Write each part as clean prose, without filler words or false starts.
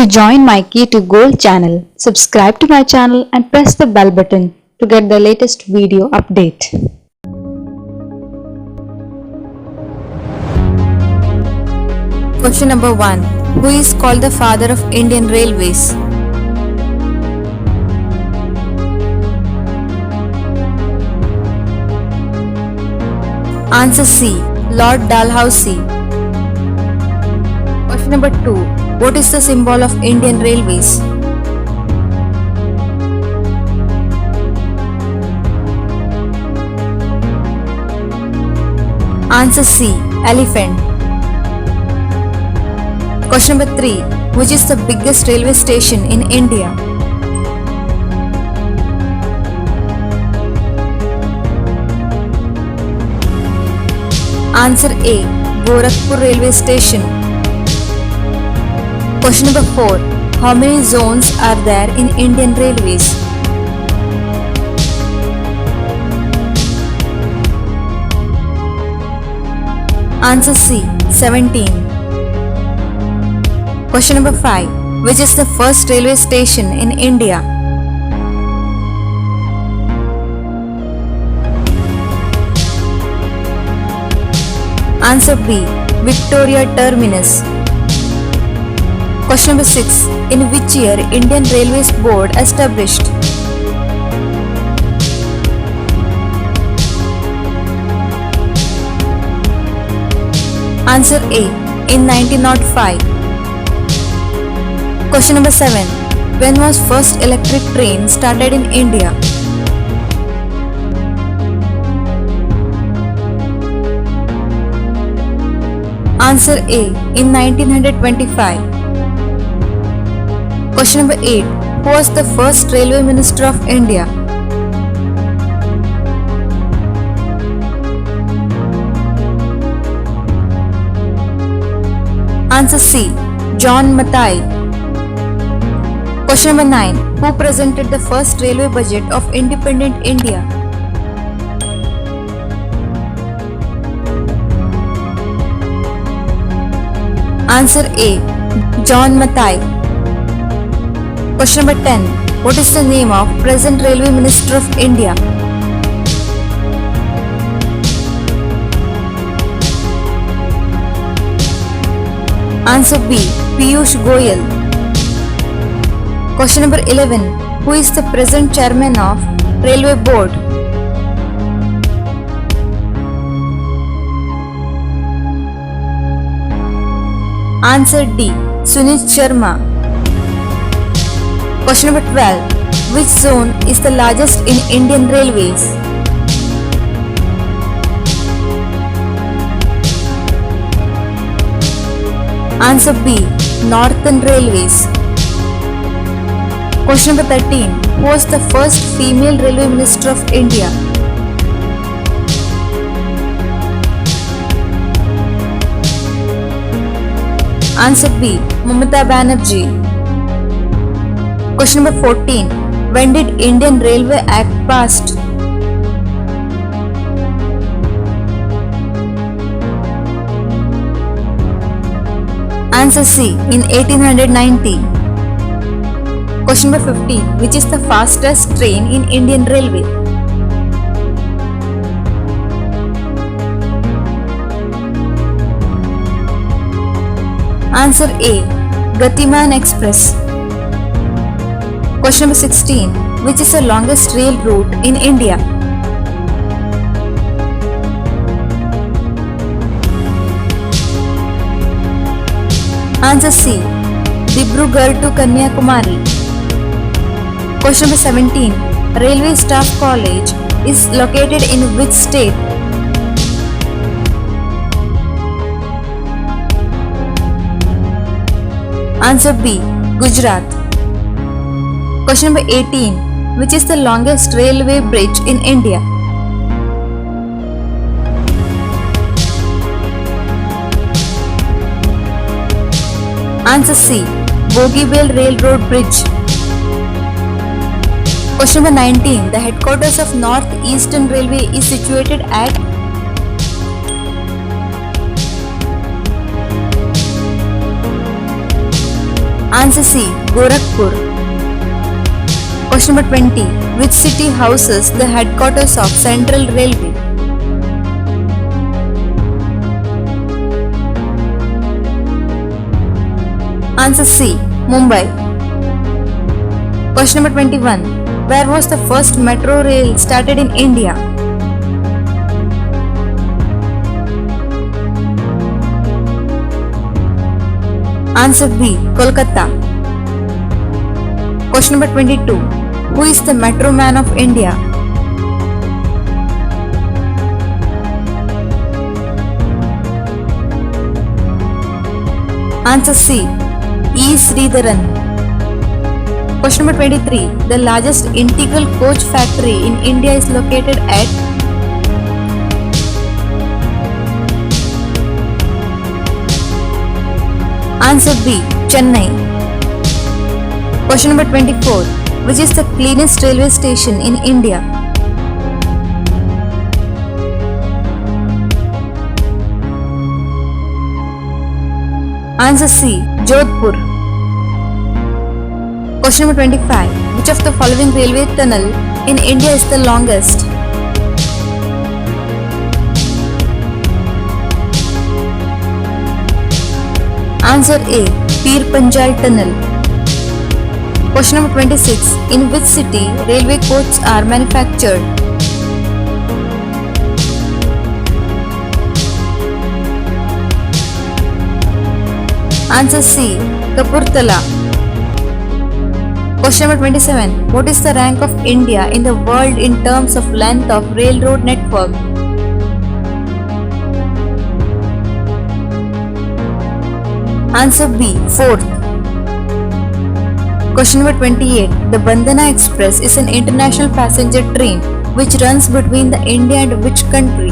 join my Key to Gold channel. Subscribe to my channel and press the bell button to get the latest video update. Question number 1. Who is called the father of Indian Railways? Answer C. Lord Dalhousie. Question number 2. What is the symbol of Indian Railways? Answer C. Elephant. Question number 3. Which is the biggest railway station in India? Answer A. Gorakhpur Railway Station. Question number 4. How many zones are there in Indian Railways? Answer C. 17. Question number 5. Which is the first railway station in India? Answer B. Victoria Terminus. Question number 6. In which year Indian Railways Board established? Answer A. In 1905. Question number 7. When was first electric train started in India? Answer A. In 1925. Question number 8. Who was the first Railway Minister of India? Answer C. John Mathai. Question number 9. Who presented the first railway budget of independent India? Answer A. John Mathai. Question number 10. What is the name of present Railway Minister of India? Answer B. Piyush Goyal. Question number 11. Who is the present chairman of Railway Board? Answer D. Sunit Sharma. Question number 12. Which zone is the largest in Indian Railways? Answer B. Northern Railways. Question number 13. Who was the first female Railway Minister of India? Answer B. Mamata Banerjee. Question number 14. When did Indian Railway Act passed? Answer C. In 1890. Question number 15. Which is the fastest train in Indian Railway? Answer A. Gatiman Express. Question number 16. Which is the longest rail route in India? Answer C. Dibrugarh to Kanyakumari. Question number 17. Railway Staff College is located in which state? Answer B. Gujarat. Question number 18. Which is the longest railway bridge in India? Answer C. Bogibel Railroad Bridge. Question number 19. The headquarters of North Eastern Railway is situated at? Answer C. Gorakhpur. Question number 20. Which city houses the headquarters of Central Railway? Answer C. Mumbai. Question number 21. Where was the first metro rail started in India? Answer B. Kolkata. Question number 22. Who is the Metro Man of India? Answer C. E. Sridharan. Question number 23. The largest integral coach factory in India is located at? Answer B. Chennai. Question number 24. Which is the cleanest railway station in India? Answer C. Jodhpur. Question number 25. Which of the following railway tunnel in India is the longest? Answer A. Pir Panjal Tunnel. Question number 26. In which city railway coaches are manufactured? Answer C. Kapurthala. Question number 27. What is the rank of India in the world in terms of length of railroad network? Answer B. 4th. Question number 28. The Bandhana Express is an international passenger train which runs between the India and which country?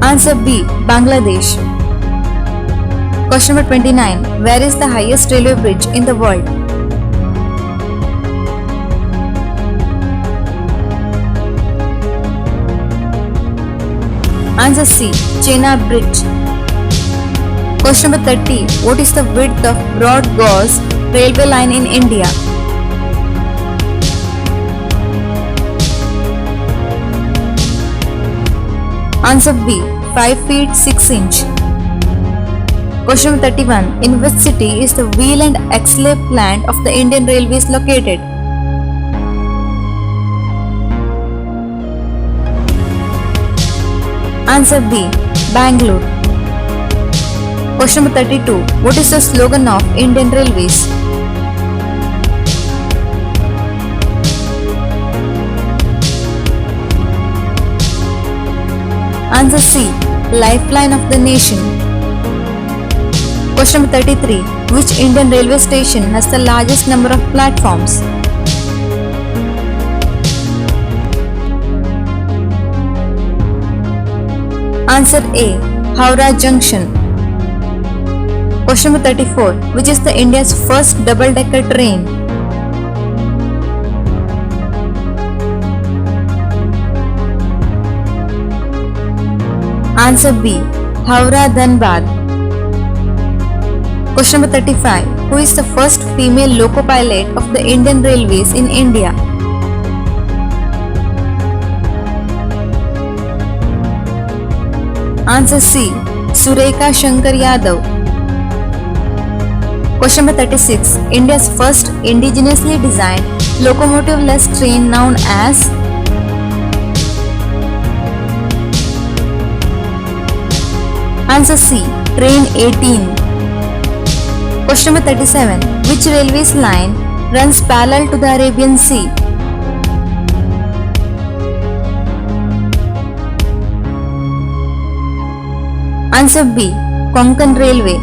Answer B. Bangladesh. Question number 29. Where is the highest railway bridge in the world? Answer C. Chenab Bridge. Question number 30. What is the width of broad gauge railway line in India? Answer B. 5 feet 6 inch. Question number 31. In which city is the wheel and axle plant of the Indian Railways located? Answer B. Bangalore. Question number 32. What is the slogan of Indian Railways? Answer C. Lifeline of the nation. Question number 33. Which Indian railway station has the largest number of platforms? Answer A. Howrah Junction. Question number 34. Which is the India's first double-decker train? Answer B. Howrah Dhanbad. Question number 35. Who is the first female loco pilot of the Indian Railways in India? Answer C. Surekha Shankar Yadav. Question number 36. India's first indigenously designed locomotive-less train known as? Answer C. Train 18. Question number 37. Which railways line runs parallel to the Arabian Sea? Answer B. Konkan Railway.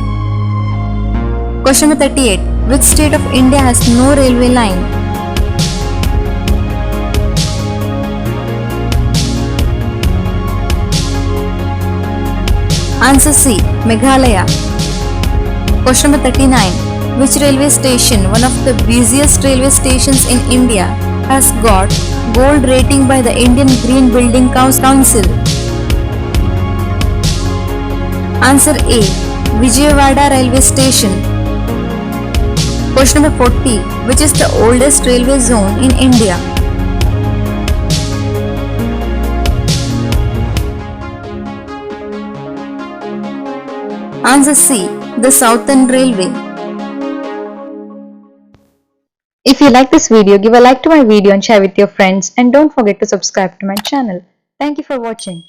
Question number 38. Which state of India has no railway line? Answer C. Meghalaya. Question number 39. Which railway station, one of the busiest railway stations in India, has got gold rating by the Indian Green Building Council? Answer A. Vijayawada Railway Station. Question number 40. Which is the oldest railway zone in India? Answer C. The Southern Railway. If you like this video, give a like to my video and share with your friends, and don't forget to subscribe to my channel. Thank you for watching.